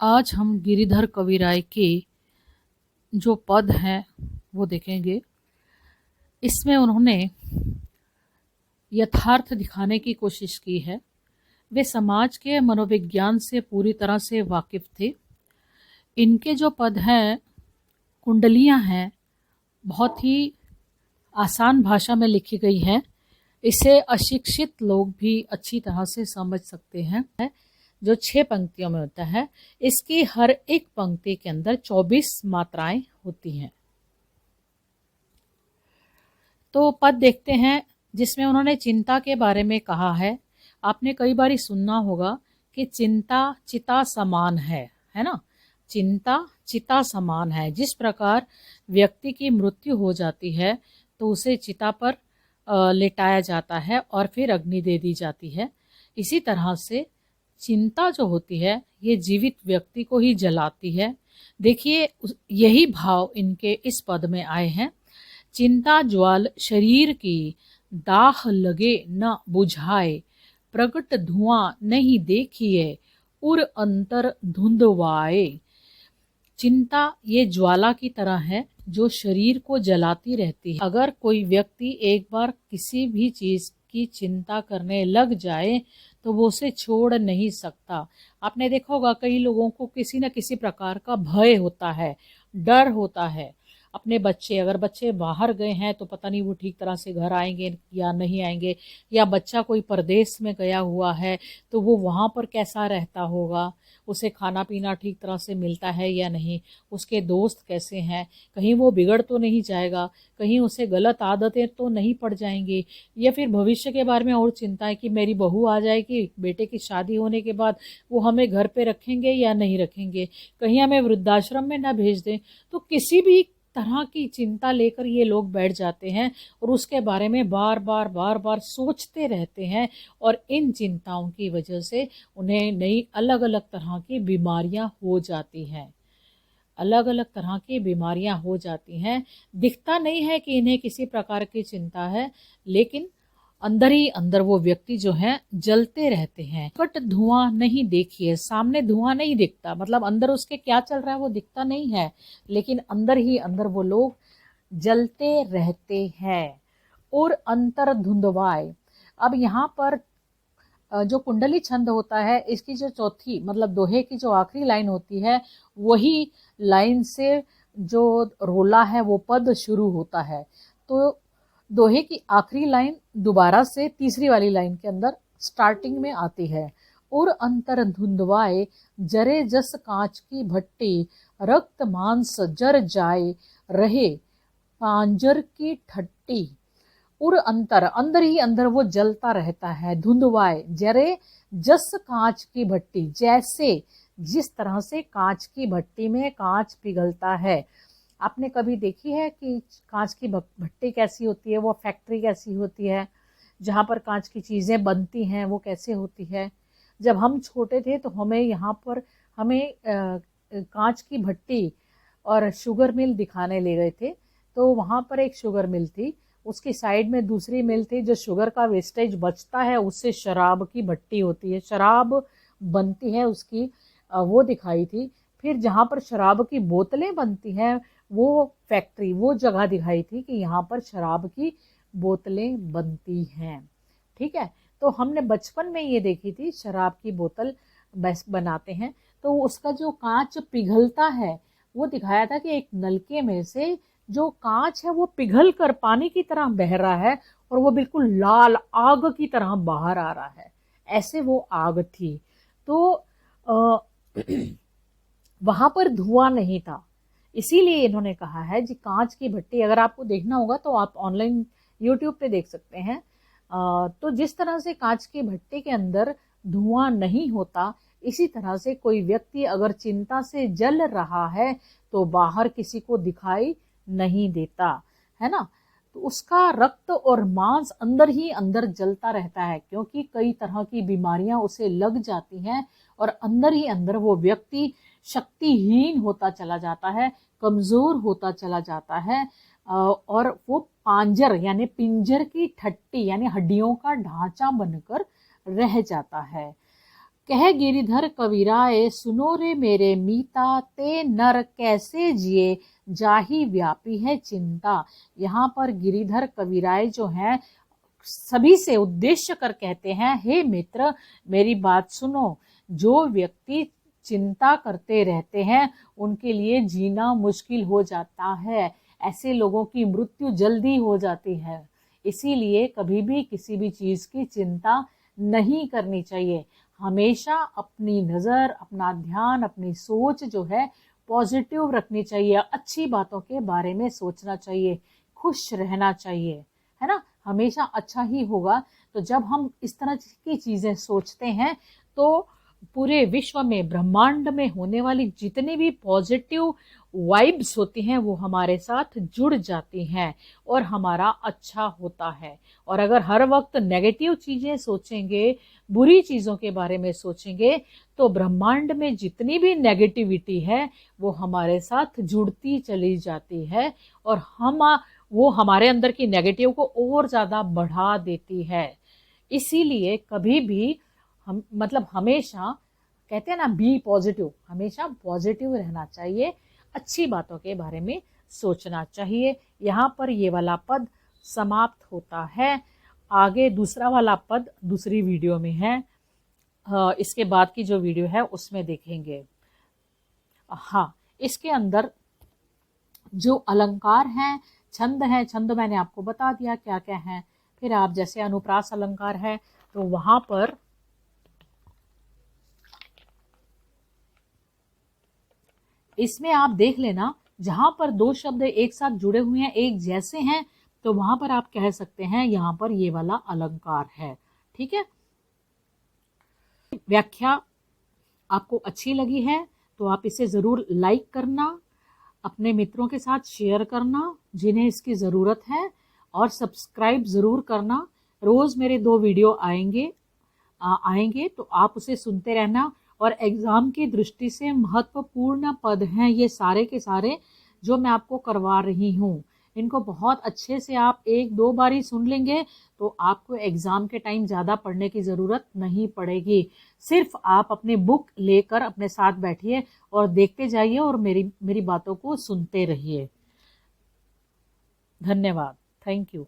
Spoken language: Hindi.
आज हम गिरिधर कविराय के जो पद हैं वो देखेंगे। इसमें उन्होंने यथार्थ दिखाने की कोशिश की है। वे समाज के मनोविज्ञान से पूरी तरह से वाकिफ थे। इनके जो पद हैं, कुंडलियां हैं, बहुत ही आसान भाषा में लिखी गई है। इसे अशिक्षित लोग भी अच्छी तरह से समझ सकते हैं। जो 6 पंक्तियों में होता है, इसकी हर एक पंक्ति के अंदर 24 मात्राएं होती हैं। तो पद देखते हैं जिसमें उन्होंने चिंता के बारे में कहा है। आपने कई बार सुनना होगा कि चिंता चिता समान है ना। चिंता चिता समान है। जिस प्रकार व्यक्ति की मृत्यु हो जाती है तो उसे चिता पर लेटाया जाता है और फिर अग्नि दे दी जाती है। इसी तरह से चिंता जो होती है ये जीवित व्यक्ति को ही जलाती है। देखिए, यही भाव इनके इस पद में आए हैं। चिंता ज्वाल शरीर की, दाह लगे न बुझाए, प्रगट धुआं नहीं देखिए, उर अंतर धुंधवाए। चिंता ये ज्वाला की तरह है जो शरीर को जलाती रहती है। अगर कोई व्यक्ति एक बार किसी भी चीज की चिंता करने लग जाए तो वो उसे छोड़ नहीं सकता। आपने देखा होगा कई लोगों को किसी न किसी प्रकार का भय होता है, डर होता है। अपने बच्चे, अगर बच्चे बाहर गए हैं तो पता नहीं वो ठीक तरह से घर आएंगे या नहीं आएंगे, या बच्चा कोई परदेश में गया हुआ है तो वो वहाँ पर कैसा रहता होगा, उसे खाना पीना ठीक तरह से मिलता है या नहीं, उसके दोस्त कैसे हैं, कहीं वो बिगड़ तो नहीं जाएगा, कहीं उसे गलत आदतें तो नहीं पड़ जाएंगी, या फिर भविष्य के बारे में और चिंता है कि मेरी बहू आ जाएगी, बेटे की शादी होने के बाद वो हमें घर पे रखेंगे या नहीं रखेंगे, कहीं हमें वृद्धाश्रम में ना भेज दें। तो किसी भी तरह की चिंता लेकर ये लोग बैठ जाते हैं और उसके बारे में बार बार सोचते रहते हैं, और इन चिंताओं की वजह से उन्हें नई अलग अलग तरह की बीमारियां हो जाती हैं। अलग अलग तरह की बीमारियां हो जाती हैं। दिखता नहीं है कि इन्हें किसी प्रकार की चिंता है, लेकिन अंदर ही अंदर वो व्यक्ति जो है जलते रहते हैं। कट धुआं नहीं देखिए, सामने धुआं नहीं दिखता, मतलब अंदर उसके क्या चल रहा है वो दिखता नहीं है, लेकिन अंदर ही अंदर वो लोग जलते रहते हैं। और अंतर धुंधवाए। अब यहाँ पर जो कुंडली छंद होता है, इसकी जो चौथी मतलब दोहे की जो आखिरी लाइन होती है, वही लाइन से जो रोला है वो पद शुरू होता है। तो दोहे की आखिरी लाइन दोबारा से तीसरी वाली लाइन के अंदर स्टार्टिंग में आती है। और अंतर धुंधवाए, जरे जस कांच की भट्टी, रक्त मांस जर जाए, रहे पांजर की ठट्टी। उर अंतर, अंदर ही अंदर वो जलता रहता है। धुंधवाए, जरे जस कांच की भट्टी, जैसे जिस तरह से कांच की भट्टी में कांच पिघलता है। आपने कभी देखी है कि कांच की भट्टी कैसी होती है, वो फैक्ट्री कैसी होती है, जहाँ पर कांच की चीजें बनती हैं वो कैसे होती है। जब हम छोटे थे तो हमें यहाँ पर हमें कांच की भट्टी और शुगर मिल दिखाने ले गए थे। तो वहां पर एक शुगर मिल थी, उसकी साइड में दूसरी मिल थी, जो शुगर का वेस्टेज बचता है उससे शराब की भट्टी होती है, शराब बनती है उसकी, वो दिखाई थी। फिर जहां पर शराब की बोतलें बनती हैं वो फैक्ट्री, वो जगह दिखाई थी कि यहाँ पर शराब की बोतलें बनती हैं। ठीक है, तो हमने बचपन में ये देखी थी, शराब की बोतल बस बनाते हैं तो उसका जो कांच पिघलता है वो दिखाया था कि एक नलके में से जो कांच है वो पिघल कर पानी की तरह बह रहा है और वो बिल्कुल लाल आग की तरह बाहर आ रहा है। ऐसे वो आग थी। तो वहां पर धुआं नहीं था, इसीलिए इन्होंने कहा है जी कांच की भट्टी। अगर आपको देखना होगा तो आप ऑनलाइन यूट्यूब पे देख सकते हैं। तो जिस तरह से कांच की भट्टी के अंदर धुआं नहीं होता, इसी तरह से कोई व्यक्ति अगर चिंता से जल रहा है तो बाहर किसी को दिखाई नहीं देता, है ना। तो उसका रक्त और मांस अंदर ही अंदर जलता रहता है, क्योंकि कई तरह की बीमारियां उसे लग जाती हैं और अंदर ही अंदर वो व्यक्ति शक्तिहीन होता चला जाता है, कमजोर होता चला जाता है, और वो पांजर यानी पिंजर की ठट्टी यानी हड्डियों का ढांचा बनकर रह जाता है। कह गिरिधर कविराए सुनो रे मेरे मीता, ते नर कैसे जिए जाही व्यापी है चिंता। यहाँ पर गिरिधर कविराय जो है सभी से उद्देश्य कर कहते हैं, हे मित्र मेरी बात सुनो, जो व्यक्ति चिंता करते रहते हैं उनके लिए जीना मुश्किल हो जाता है, ऐसे लोगों की मृत्यु जल्दी हो जाती है। इसीलिए कभी भी किसी भी चीज की चिंता नहीं करनी चाहिए। हमेशा अपनी नजर, अपना ध्यान, अपनी सोच जो है पॉजिटिव रखनी चाहिए, अच्छी बातों के बारे में सोचना चाहिए, खुश रहना चाहिए, है ना। हमेशा अच्छा ही होगा। तो जब हम इस तरह की चीजें सोचते हैं तो पूरे विश्व में, ब्रह्मांड में होने वाली जितनी भी पॉजिटिव वाइब्स होती हैं वो हमारे साथ जुड़ जाती हैं और हमारा अच्छा होता है। और अगर हर वक्त नेगेटिव चीजें सोचेंगे, बुरी चीजों के बारे में सोचेंगे, तो ब्रह्मांड में जितनी भी नेगेटिविटी है वो हमारे साथ जुड़ती चली जाती है और वो हमारे अंदर की नेगेटिव को और ज्यादा बढ़ा देती है। इसीलिए कभी भी हम हमेशा कहते हैं ना, बी पॉजिटिव, हमेशा पॉजिटिव रहना चाहिए, अच्छी बातों के बारे में सोचना चाहिए। यहाँ पर ये वाला पद समाप्त होता है। आगे दूसरा वाला पद दूसरी वीडियो में है, इसके बाद की जो वीडियो है उसमें देखेंगे। हाँ, इसके अंदर जो अलंकार हैं, छंद है, छंद मैंने आपको बता दिया क्या क्या है। फिर आप जैसे अनुप्रास अलंकार है तो वहां पर इसमें आप देख लेना, जहां पर दो शब्द एक साथ जुड़े हुए हैं, एक जैसे हैं, तो वहां पर आप कह सकते हैं यहां पर ये वाला अलंकार है। ठीक है, व्याख्या आपको अच्छी लगी है तो आप इसे जरूर लाइक करना, अपने मित्रों के साथ शेयर करना जिन्हें इसकी ज़रूरत है, और सब्सक्राइब ज़रूर करना। रोज़ मेरे 2 वीडियो आएंगे तो आप उसे सुनते रहना। और एग्ज़ाम की दृष्टि से महत्वपूर्ण पद हैं ये सारे के सारे जो मैं आपको करवा रही हूँ। इनको बहुत अच्छे से आप 1-2 बार ही सुन लेंगे तो आपको एग्ज़ाम के टाइम ज़्यादा पढ़ने की ज़रूरत नहीं पड़ेगी। सिर्फ आप अपनी बुक लेकर अपने साथ बैठिए और देखते जाइए और मेरी बातों को सुनते रहिए। धन्यवाद। Thank you.